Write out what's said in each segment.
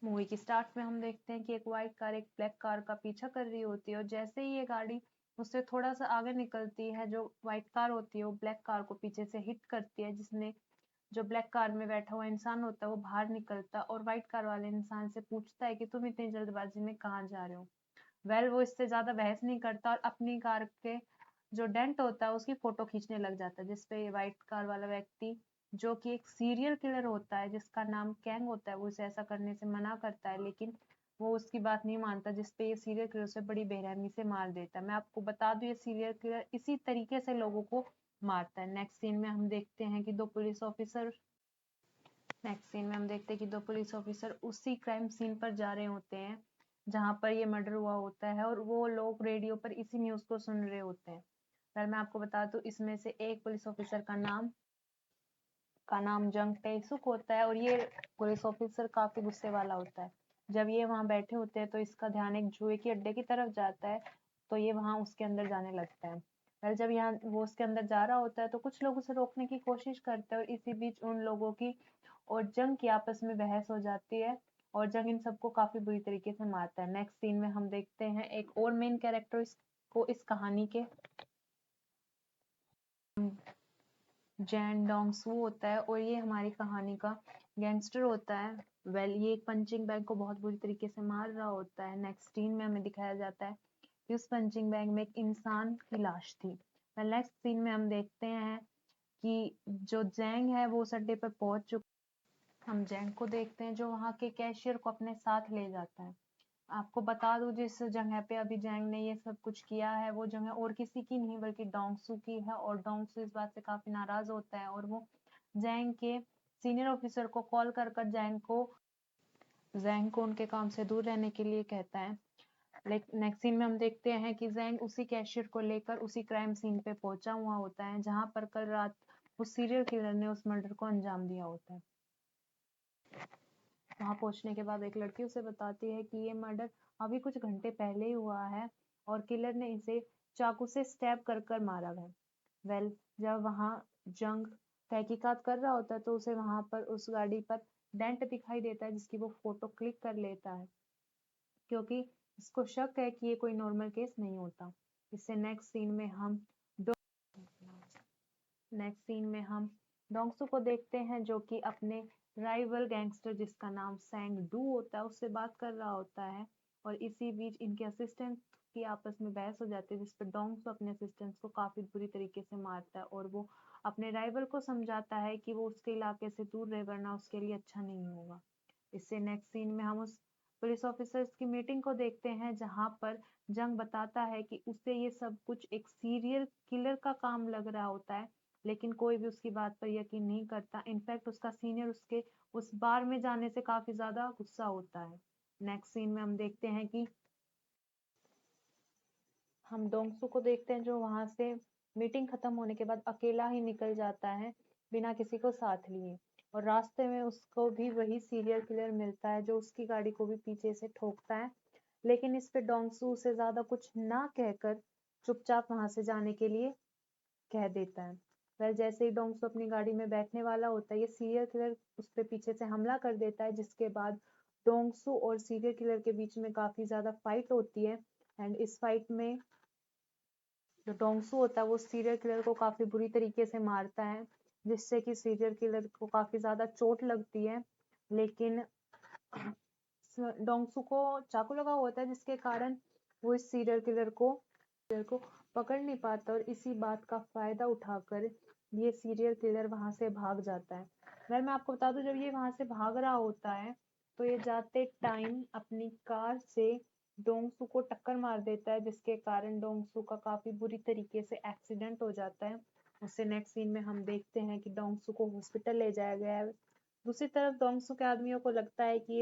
Movie की start में हम देखते हैं कि एक व्हाइट कार एक ब्लैक कार का पीछा कर रही होती है और जैसे ही ये गाड़ी उससे थोड़ा सा आगे निकलती है, जो व्हाइट कार होती है वो ब्लैक कार को पीछे से हिट करती है, जिसने जो ब्लैक कार में बैठा हुआ इंसान होता है वो बाहर निकलता है और व्हाइट कार वाले इंसान से पूछता है कि तुम इतनी जल्दबाजी में कहाँ जा रहे हो। वो इससे ज्यादा बहस नहीं करता और अपनी कार के जो डेंट होता है उसकी फोटो खींचने लग जाता है, जिसपे ये व्हाइट कार वाला व्यक्ति जो कि एक सीरियल किलर होता है जिसका नाम कैंग होता है, वो इसे ऐसा करने से मना करता है, लेकिन वो उसकी बात नहीं मानता, जिसपे ये सीरियल किलर उसे बड़ी बेरहमी से मार देता है। मैं आपको बता दूं ये सीरियल किलर इसी तरीके से लोगों को मारता है। नेक्स्ट सीन में हम देखते हैं कि दो पुलिस ऑफिसर उसी क्राइम सीन पर जा रहे होते हैं जहां पर ये मर्डर हुआ होता है और वो लोग रेडियो पर इसी न्यूज को सुन रहे होते हैं। पर मैं आपको बता दूं इसमें से एक पुलिस ऑफिसर का नाम जंग टेसुक होता है और ये पुलिस ऑफिसर काफी गुस्से वाला होता है। जब ये वहां बैठे होते हैं तो इसका ध्यान एक जुए की अड्डे की तरफ जाता है, तो ये वहां उसके अंदर जाने लगता है। पर जब यहाँ वो उसके अंदर जा रहा होता है तो कुछ लोग उसे रोकने की कोशिश करते हैं और इसी बीच उन लोगों की और जंग की आपस में बहस हो जाती है और जंग इन सबको काफी बुरी तरीके से मारता है। नेक्स्ट सीन में हम देखते हैं एक और मेन कैरेक्टर को इस कहानी के जैन डोंग सू होता है और ये हमारी कहानी का गैंगस्टर होता है। ये एक पंचिंग बैग को बहुत बुरी तरीके से मार रहा होता है। नेक्स्ट सीन में हमें दिखाया जाता है कि उस पंचिंग बैग में एक इंसान की लाश थी। नेक्स्ट सीन में हम देखते हैं कि जो जैंग है वो उस अड्डे पर पहुंच चुका। हम जैंग को देखते हैं जो वहां के कैशियर को अपने साथ ले जाता है। आपको बता दूं जिस जगह पे अभी जैंग ने ये सब कुछ किया है वो जगह और किसी की नहीं बल्कि डोंगसू की है और डोंगसू इस बात से काफी नाराज होता है और वो जैंग के सीनियर ऑफिसर को कॉल कर कर जैंग को उनके काम से दूर रहने के लिए कहता है। नेक्स्ट सीन में हम देखते हैं कि जैंग उसी कैशियर को लेकर उसी क्राइम सीन पे पहुंचा हुआ होता है जहां पर कल रात उस सीरियल किलर ने उस मर्डर को अंजाम दिया होता है। वहां पहुंचने के बाद एक लड़की उसे बताती है कि ये मर्डर अभी कुछ घंटे पहले ही हुआ है और किलर ने इसे चाकू से स्टैब कर कर मारा है। जब वहां जंग तहकीकात कर रहा होता है तो उसे वहां पर उस गाड़ी पर डेंट दिखाई देता है जिसकी वो फोटो क्लिक कर लेता है क्योंकि इसको शक है कि ये कोई नॉर्मल केस नहीं होता। इससे नेक्स्ट सीन में हम डोंगसू को देखते हैं जो कि अपने राइवल गैंगस्टर जिसका नाम सैंग डू होता है उससे बात कर रहा होता है और इसी बीच इनके असिस्टेंट की आपस में बहस हो जाती है जिस पर डोंगसू अपने असिस्टेंट्स को काफी बुरी तरीके से मारता है और वो अपने राइवल को समझाता है कि वो उसके इलाके से दूर रहे वरना उसके लिए अच्छा नहीं होगा। इससे नेक्स्ट सीन में हम उस पुलिस ऑफिसर्स की मीटिंग को देखते हैं जहां पर जंग बताता है कि उसे ये सब कुछ एक सीरियल किलर का काम लग रहा होता है, लेकिन कोई भी उसकी बात पर यकीन नहीं करता। इनफैक्ट उसका सीनियर उसके उस बार में जाने से काफी ज्यादा गुस्सा होता है। नेक्स्ट सीन में हम देखते हैं कि हम डोंगसू को देखते हैं जो वहां से मीटिंग खत्म होने के बाद अकेला ही निकल जाता है बिना किसी को साथ लिए और रास्ते में उसको भी वही सीरियल किलर मिलता है जो उसकी गाड़ी को भी पीछे से ठोकता है, लेकिन इस पे डोंगसू उसे ज्यादा कुछ ना कहकर चुपचाप वहां से जाने के लिए कह देता है। जैसे ही डोंगसू अपनी गाड़ी में बैठने वाला होता है ये सीरियल किलर उस पे पीछे से हमला कर देता है जिसके बाद डोंगसू और सीरियल किलर के बीच में काफी ज्यादा फाइट होती है एंड इस फाइट में जो डोंगसू होता है वो सीरियल किलर को काफी बुरी तरीके से मारता है जिससे कि सीरियल किलर को काफी ज्यादा चोट लगती है, लेकिन डोंगसू को चाकू लगा होता है जिसके कारण वो इस सीरियल को पकड़ नहीं पाता और इसी बात का फायदा उठाकर ये सीरियल किलर वहां से भाग जाता है। मैं आपको बता दूं जब ये वहां से भाग रहा होता है तो ये जाते टाइम अपनी कार से डोंगसू को टक्कर मार देता है जिसके कारण डोंगसू का काफी बुरी तरीके से एक्सीडेंट हो जाता है। उससे नेक्स्ट सीन में हम देखते हैं कि डोंगसू को हॉस्पिटल ले जाया गया है। दूसरी तरफ डोंगसू के आदमियों को लगता है कि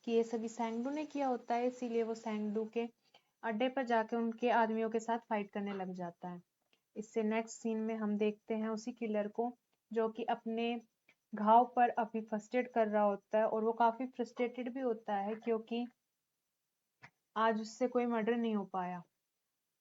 ये सभी सैंगडू ने किया होता है, इसीलिए वो सैंगडू के अड्डे पर जाके उनके आदमियों के साथ फाइट करने लग जाता है। इससे नेक्स्ट सीन में हम देखते हैं उसी किलर को जो कि अपने घाव पर अभी फर्स्ट एड कर रहा होता है और वो काफी फ्रस्ट्रेटेड भी होता है क्योंकि आज उससे कोई मर्डर नहीं हो पाया।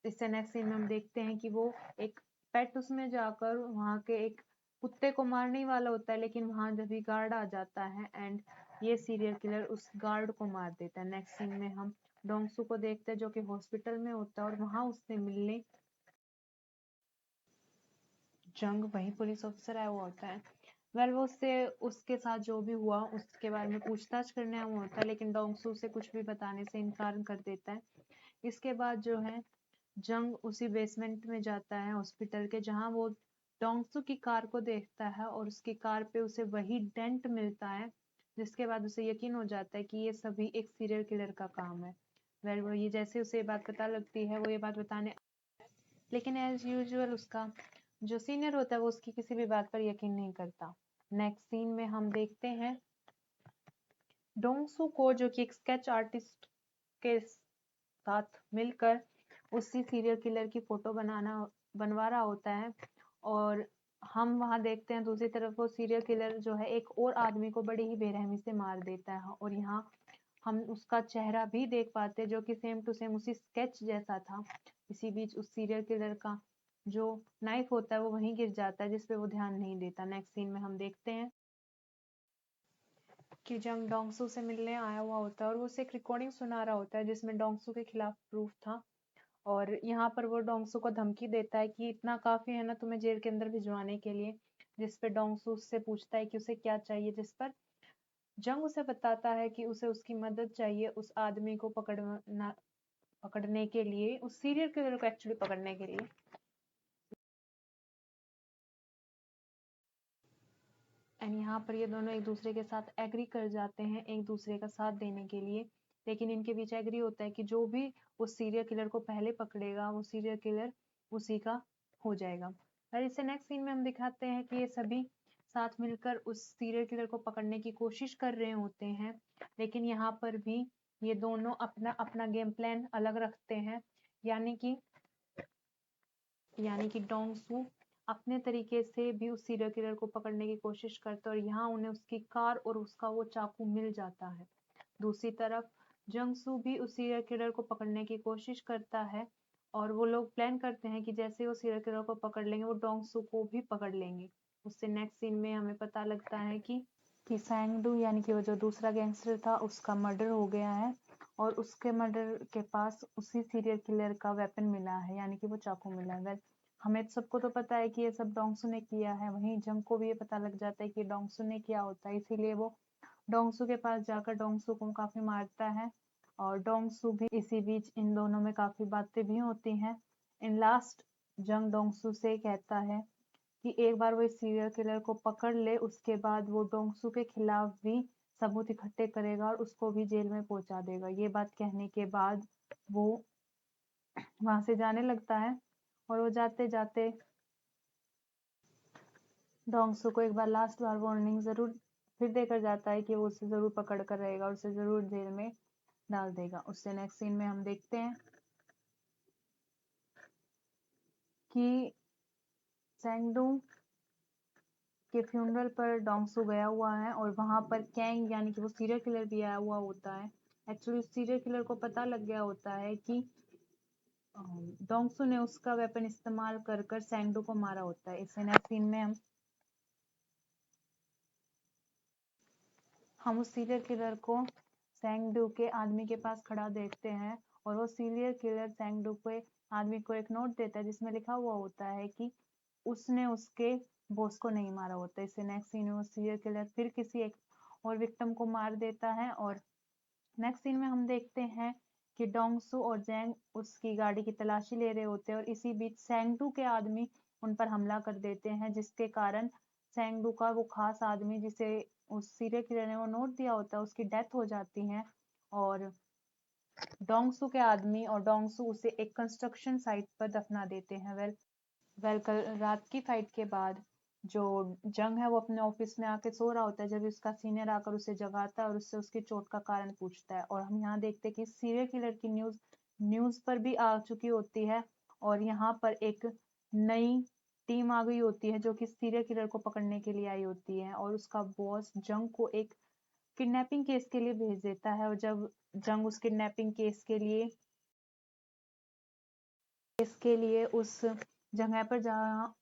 इससे नेक्स्ट सीन में हम देखते हैं कि वो एक पेट उसमें जाकर वहां के एक कुत्ते को मारने ही वाला होता है, लेकिन वहां जब भी गार्ड आ जाता है एंड ये सीरियल किलर उस गार्ड को मार देता है। नेक्स्ट सीन में हम डोंगसू को देखते हैं जो कि हॉस्पिटल में होता है और वहां उससे मिलने जंग, वही पुलिस ऑफिसर आया हुआ होता है। वो उससे उसके साथ जो भी हुआ उसके बारे में पूछताछ करने आया हुआ होता है, लेकिन डोंगसू उसे कुछ भी बताने से इनकार कर देता है। इसके बाद जो है जंग उसी बेसमेंट में जाता है हॉस्पिटल के, जहां वो डोंगसू की कार को देखता है और उसकी कार पे उसे वही डेंट मिलता है, जिसके बाद उसे यकीन हो जाता है कि ये सभी एक सीरियल किलर का काम है। वो ये जैसे उसे ये बात पता लगती है वो ये बात बताने, लेकिन एज यूजुअल उसका जो सीनियर होता है वो उसकी किसी भी बात पर यकीन नहीं करता। नेक्स्ट सीन में हम देखते हैं डोंगसू को जो कि एक स्केच आर्टिस्ट के साथ मिलकर उसी सीरियल किलर की फोटो बनवा रहा होता है, और हम वहां देखते हैं दूसरी तरफ वो सीरियल किलर जो है एक और आदमी को बड़ी ही बेरहमी से मार देता है, और यहाँ हम उसका चेहरा भी देख पाते हैं जो कि सेम टू सेम उसी स्केच जैसा था। इसी बीच उस सीरियल किलर का जो नाइफ होता है वो वहीं गिर जाता है, जिसपे वो ध्यान नहीं देता। नेक्स्ट सीन में हम देखते हैं कि जंग डोंगसू से मिलने आया हुआ होता है और वो उसे एक रिकॉर्डिंग सुना रहा होता है जिसमें डोंगसू के खिलाफ प्रूफ था, और यहाँ पर वो डोंगसू को धमकी देता है कि इतना काफी है ना तुम्हें जेल के अंदर भिजवाने के लिए, जिस पे डोंगसू उससे पूछता है कि उसे क्या चाहिए, जिस पर जंग उसे बताता है कि उसे उसकी मदद चाहिए उस आदमी को पकड़ने के लिए, उस सीरियल किलर को एक्चुअली पकड़ने के लिए। एंड यहाँ पर ये दोनों एक दूसरे के साथ एग्री कर जाते हैं एक दूसरे का साथ देने के लिए, लेकिन इनके बीच एग्री होता है कि जो भी उस सीरियल किलर को पहले पकड़ेगा वो सीरियल किलर उसी का हो जाएगा। और इससे नेक्स्ट सीन में हम दिखाते हैं कि ये सभी साथ मिलकर उस सीरियल किलर को पकड़ने की कोशिश कर रहे होते हैं, लेकिन यहाँ पर भी ये दोनों अपना अपना गेम प्लान अलग रखते हैं, यानी कि डोंगसू अपने तरीके से भी उस सीरियल किलर को पकड़ने की कोशिश करता है और यहाँ उन्हें उसकी कार और उसका वो चाकू मिल जाता है। दूसरी तरफ जंगसू भी उस सीरियल किलर को पकड़ने की कोशिश करता है, और वो लोग प्लान करते हैं कि जैसे वो सीरियल किलर को पकड़ लेंगे वो डोंगसू को भी पकड़ लेंगे। उससे नेक्स्ट सीन में हमें पता लगता है कि सैंगडू यानी कि वो जो दूसरा गैंगस्टर था उसका मर्डर हो गया है, और उसके मर्डर के पास उसी सीरियल किलर का वेपन मिला है, यानी कि वो चाकू मिला है। हमें सबको तो पता है कि ये सब डोंगसू ने किया है, वहीं जंग को भी ये पता लग जाता है कि डोंगसू ने किया होता है, इसीलिए वो डोंगसू के पास जाकर डोंगसू को काफी मारता है, और डोंगसू भी इसी बीच इन दोनों में काफी बातें भी होती हैं। इन लास्ट जंग डोंगसू से कहता है कि एक बार वो इस सीरियल किलर को पकड़ ले उसके बाद वो डोंगसू के खिलाफ भी सबूत इकट्ठे करेगा और उसको भी जेल में पहुंचा देगा। ये बात कहने के बाद वो वहां से जाने लगता है, और वो जाते जाते डोंगसू को एक बार लास्ट बार वार्निंग जरूर फिर देकर जाता है कि वो उसे जरूर पकड़ कर रहेगा और उसे जरूर जेल में डाल देगा। उससे नेक्स्ट सीन में हम देखते हैं कि सैंगडू के फ्यूनरल पर डोंगसू गया हुआ है और वहां पर कैंग यानी कि वो सीरियल किलर भी आया हुआ होता है। एक्चुअली सीरियल किलर को पता लग गया होता है कि डोंगसू ने उसका वेपन इस्तेमाल कर कर सैंगडू को मारा होता है। इससे नेक्स्ट सीन में हम उस सीरियल किलर को सैंगडू के आदमी के पास खड़ा देखते हैं, और वो सीरियल किलर सैंगडू के आदमी को एक नोट देता है जिसमें लिखा हुआ होता है कि उसने उसके बॉस को नहीं मारा होता। इससे नेक्स्ट सीन में वो सीरियल किलर फिर किसी एक और विक्टिम को मार देता है, और नेक्स्ट सीन में हम देखते हैं कि डोंगसू और जैंग उसकी गाड़ी की तलाशी ले रहे होते हैं, और इसी बीच सैंगडू के आदमी उन पर हमला कर देते हैं, जिसके कारण सैंगडू का वो खास आदमी जिसे उस सीरियल किलर ने वो नोट दिया होता है उसकी डेथ हो जाती है, और डोंगसू के आदमी और डोंगसू उसे एक कंस्ट्रक्शन साइट पर दफना देते हैं। कल रात की फाइट के बाद जो जंग है वो अपने ऑफिस में आके सो रहा होता है, जब उसका सीनियर आकर उसे जगाता है और उससे उसकी चोट का कारण पूछता है, और हम यहाँ देखते हैं कि सीरियल किलर की न्यूज पर भी आ चुकी होती है, और यहाँ पर एक नई टीम आ गई होती है जो कि सीरियल किलर को पकड़ने के लिए आई होती है, और उसका बॉस जंग को एक किडनैपिंग केस के लिए भेज देता है, और जब जंग उस किडनैपिंग केस के लिए उस जगह पर जहाँ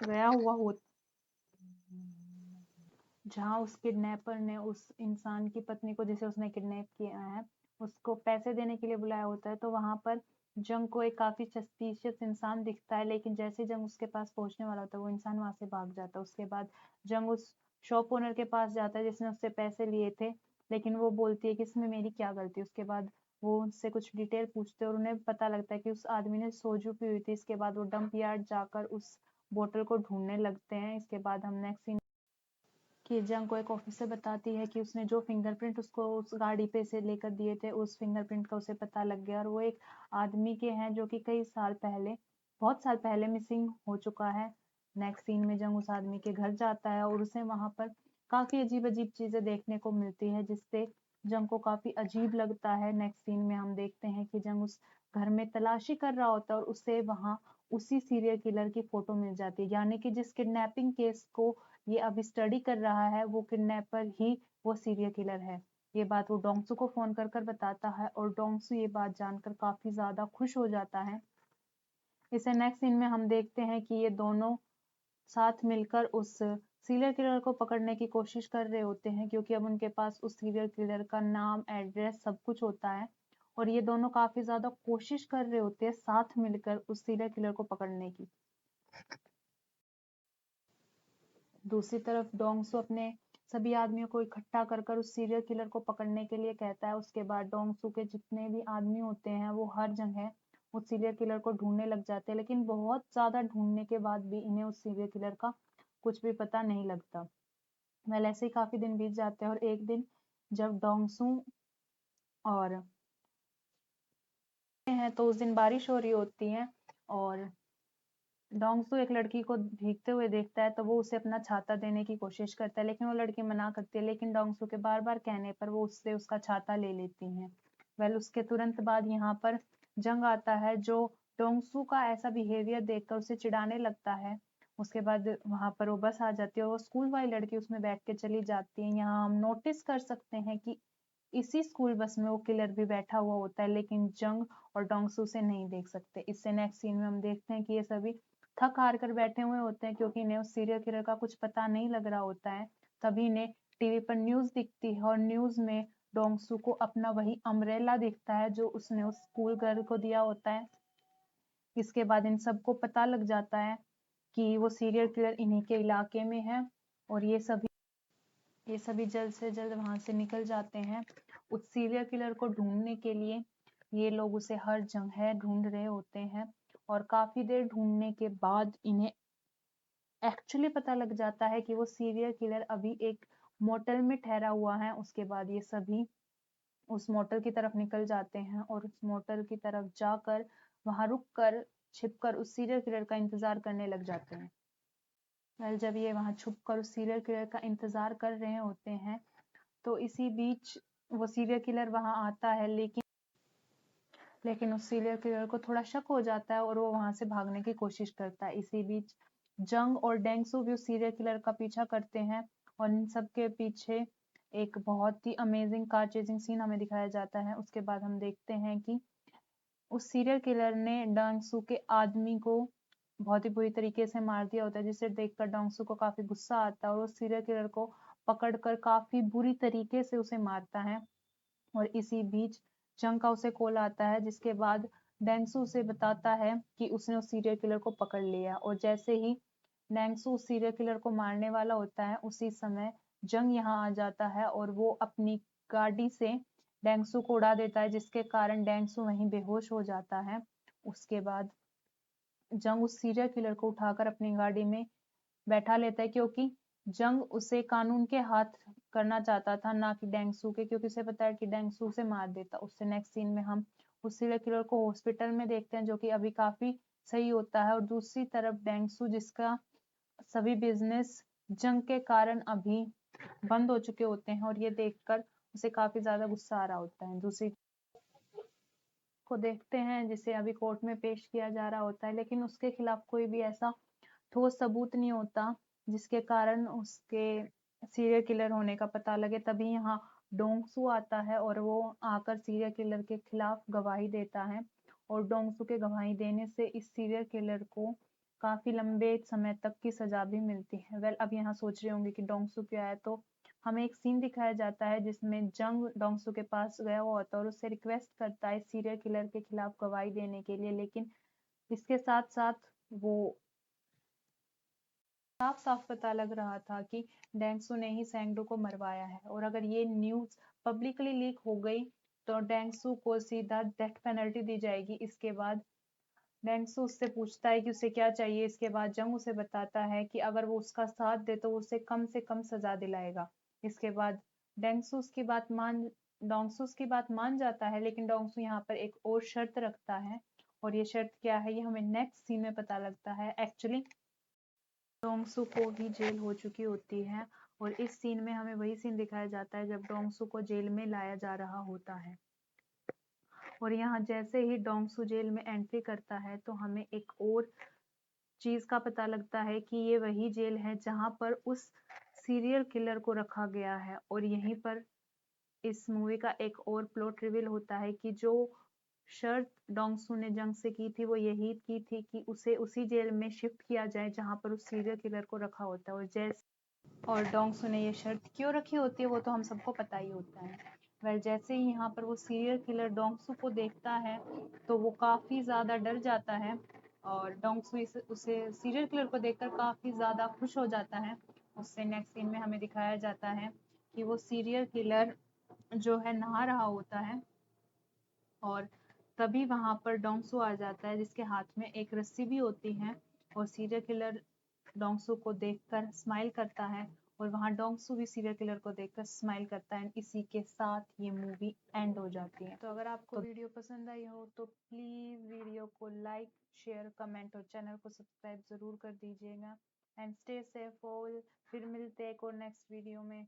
गया हुआ हो जहाँ उस किडनैपर ने उस इंसान की पत्नी को, जिसे उसने किडनैप किया है, उसको पैसे देने के लिए बुलाया होता है। तो वहाँ पर जंग को एक काफ़ी सस्पिशियस इंसान दिखता है, लेकिन जैसे ही जंग उसके पास पहुँचने वाला होता है, वो इंसान वहाँ से भाग जाता है। उसके बाद जंग उस शॉप ओनर के पास जाता है जिसने उससे पैसे लिए थे, लेकिन वो बोलती है कि इसमें मेरी क्या गलती। उसके बाद वो उनसे कुछ डिटेल पूछते हैं और उन्हें पता लगता है कि उस आदमी ने सोजू पी हुई थी। इसके बाद वो डंप यार्ड जाकर उस बोतल को ढूंढने लगते हैं। इसके बाद हम नेक्स्ट सीन कि जंग को एक ऑफिसर बताती है कि उसने जो फिंगरप्रिंट उसको उस गाड़ी पे से लेकर दिए थे, उस फिंगरप्रिंट का उसे पता लग गया और वो एक आदमी के हैं जो कि कई साल पहले, बहुत साल पहले मिसिंग हो चुका है। नेक्स्ट सीन में जंग उस आदमी के घर जाता है और उसे वहां पर काफी अजीब अजीब चीजें देखने को मिलती है, जिससे जंग को काफी अजीब लगता है। नेक्स्ट सीन में हम देखते हैं कि जंग उस घर में तलाशी कर रहा होता है और उसे वहां उसी सीरियल किलर की फोटो मिल जाती है, यानी कि जिस किडनैपिंग केस को ये अभी स्टडी कर रहा है, वो किडनैपर ही वो सीरियल किलर है। ये बात वो डोंगसू को फोन कर कर बताता है और डोंगसू ये बात जानकर काफी ज्यादा खुश हो जाता है। इसे नेक्स्ट सीन में हम देखते हैं कि ये दोनों साथ मिलकर उस सीरियल किलर को पकड़ने की कोशिश कर रहे होते हैं, क्योंकि अब उनके पास उस सीरियल किलर का नाम, एड्रेस, सब कुछ होता है और ये दोनों काफी ज्यादा कोशिश कर रहे होते हैं साथ मिलकर उस सीरियल किलर को पकड़ने की। दूसरी तरफ डोंगसू अपने सभी आदमियों को इकट्ठा कर कर उस सीरियल किलर को पकड़ने के लिए कहता है। उसके बाद डोंगसू के जितने भी आदमी होते हैं वो हर जगह उस सीरियल किलर को ढूंढने लग जाते हैं, लेकिन बहुत ज्यादा ढूंढने के बाद भी इन्हें उस सीरियल किलर का कुछ भी पता नहीं लगता। वेल, ऐसे ही काफी दिन बीत जाते हैं और एक दिन जब डोंगसू और हैं तो उस दिन बारिश हो रही होती है और डोंगसू एक लड़की को भीगते हुए देखता है, तो वो उसे अपना छाता देने की कोशिश करता है, लेकिन वो लड़की मना करती है। लेकिन डोंगसू के बार बार कहने पर वो उससे उसका छाता ले लेती है। वेल, उसके तुरंत बाद यहाँ पर जंग आता है, जो डोंगसू का ऐसा बिहेवियर देखकर उसे चिढ़ाने लगता है। उसके बाद वहां पर वो बस आ जाती है और वो स्कूल वाली लड़की उसमें बैठ के चली जाती है। यहाँ हम नोटिस कर सकते हैं कि इसी स्कूल बस में वो किलर भी बैठा हुआ होता है, लेकिन जंग और डोंगसू से नहीं देख सकते। इससे नेक्स्ट सीन में हम देखते हैं कि ये सभी थक हार कर बैठे हुए होते हैं, क्योंकि इन्हें उस सीरियल किलर का कुछ पता नहीं लग रहा होता है। तभी इन्हें टीवी पर न्यूज दिखती है और न्यूज में डोंगसू को अपना वही अम्ब्रेला दिखता है जो उसने उस स्कूल गर्ल को दिया होता है। इसके बाद इन सबको पता लग जाता है कि वो सीरियल किलर इन्हीं के इलाके में है और ये सभी जल्द से जल्द वहां से निकल जाते हैं उस सीरियल किलर को ढूंढने के लिए। ये लोग उसे हर जगह ढूंढ रहे होते हैं और काफी देर ढूंढने के बाद इन्हें एक्चुअली पता लग जाता है कि वो सीरियल किलर अभी एक मोटल में ठहरा हुआ है। उसके बाद ये सभी उस मोटल की तरफ निकल जाते हैं और उस मोटल की तरफ जाकर वहां रुक कर छिपकर उस सीरियल किलर का इंतजार करने लग जाते हैं। वेल, जब ये वहां छुप कर उस सीरियल किलर का इंतजार कर रहे होते हैं, तो इसी बीच वो सीरियल किलर वहां आता है, लेकिन उस सीरियल किलर को थोड़ा शक हो जाता है और वो वहां से भागने की कोशिश करता है। इसी बीच जंग और डेंगसू भी उस सीरियल किलर का पीछा करते हैं और इन सब के पीछे एक बहुत ही अमेजिंग कार चेजिंग सीन हमें दिखाया जाता है। उसके बाद हम देखते हैं कि उस सीरियल किलर ने डेंगसू के आदमी को बहुत ही बुरी तरीके से मार दिया होता है, जिसे देखकर डेंगसू को काफी गुस्सा आता है और उस सीरियल किलर को पकड़कर काफी बुरी तरीके से उसे मारता है। और इसी बीच जंग का उसे कॉल आता है, जिसके बाद डेंगसू उसे बताता है कि उसने उस सीरियल किलर को पकड़ लिया और जैसे ही डेंगसू उस सीरियल किलर को मारने वाला होता है, उसी समय जंग यहाँ आ जाता है और वो अपनी गाड़ी से डेंगसू को उड़ा देता है, जिसके कारण डेंगसू वहीं बेहोश हो जाता है। उसके बाद जंग उस सीरियल किलर को उठाकर अपनी गाड़ी में बैठा लेता है, क्योंकि जंग उसे कानून के हाथ करना चाहता था, ना कि डेंगसू के, क्योंकि उसे पता है कि डेंगसू उसे मार देता। उससे नेक्स्ट सीन में हम उस सीरियल किलर को हॉस्पिटल में देखते हैं, जो कि अभी काफी सही होता है और दूसरी तरफ डेंगसू, जिसका सभी बिजनेस जंग के कारण अभी बंद हो चुके होते हैं और ये देखकर उसे काफी ज्यादा गुस्सा आ रहा होता है। दूसरी को देखते हैं जिसे अभी कोर्ट में पेश किया जा रहा होता है, लेकिन उसके खिलाफ कोई भी ऐसा ठोस सबूत नहीं होता जिसके कारण उसके सीरियल किलर होने का पता लगे। तभी यहाँ डोंगसू आता है और वो आकर सीरियल किलर के खिलाफ गवाही देता है और डोंगसू के गवाही देने से इस सीरियल किलर को काफ़ी लंबे समय तक की सज़ा भी मिलती है। वेल अब यहाँ सोच रहे होंगे कि डोंगसू क्यों आया, तो हमें एक सीन दिखाया जाता है जिसमें जंग डोंगसू के पास गया हुआ होता है और उससे रिक्वेस्ट करता है सीरियल किलर के खिलाफ गवाही देने के लिए, लेकिन इसके साथ-साथ वो साफ-साफ पता लग रहा था कि डेंगसू ने ही सेंगडो को मरवाया है और अगर ये न्यूज़ पब्लिकली लीक हो गई तो डेंगसू को सीधा डेथ पेनल्टी दी जाएगी। इसके बाद डेंगसू उससे पूछता है कि उसे क्या चाहिए। इसके बाद जंग उसे बताता है कि अगर वो उसका साथ दे तो वो उसे कम से कम सजा दिलाएगा। इसके बाद डेंगसू उसकी बात मान डोंगसू उसकी बात मान जाता है, लेकिन डोंगसू यहाँ पर एक और शर्त रखता है और ये शर्त क्या है ये हमें नेक्स्ट सीन में पता लगता है। एक्चुअली डोंगसू को भी जेल हो चुकी होती है और इस सीन में हमें वही सीन दिखाया जाता है जब डोंगसू को जेल में लाया जा रहा होता है। और यहाँ जैसे ही डोंगसू जेल में एंट्री करता है तो हमें एक और चीज का पता लगता है कि ये वही जेल है जहां पर उस सीरियल किलर को रखा गया है। और यहीं पर इस मूवी का एक और प्लॉट रिवील होता है कि जो शर्त डोंगसू ने जंग से की थी वो यही की थी कि उसे उसी जेल में शिफ्ट किया जाए जहां पर उस सीरियल किलर को रखा होता है। और डोंगसू ने ये शर्त क्यों रखी होती है वो तो हम सबको पता ही होता है। वेल जैसे ही यहाँ पर वो सीरियल किलर डोंगसू को देखता है तो वो काफ़ी ज़्यादा डर जाता है और डोंगसू उसे सीरियल किलर को देखकर काफ़ी ज़्यादा खुश हो जाता है। उससे नेक्स्ट सीन में हमें दिखाया जाता है कि वो सीरियल किलर जो है नहा रहा होता है और तभी वहां पर डोंगसू आ जाता है जिसके हाथ में एक रस्सी भी होती है और सीरियल किलर डोंगसू को देखकर स्माइल करता है और वहां डोंगसू भी सीरियल किलर को देखकर स्माइल करता है। इसी के साथ ये मूवी एंड हो जाती है। तो अगर आपको वीडियो पसंद आई हो तो प्लीज वीडियो को लाइक शेयर कमेंट और चैनल को सब्सक्राइब जरूर कर दीजिएगा। And stay safe all. फिर मिलते हैं एक और नेक्स्ट वीडियो में।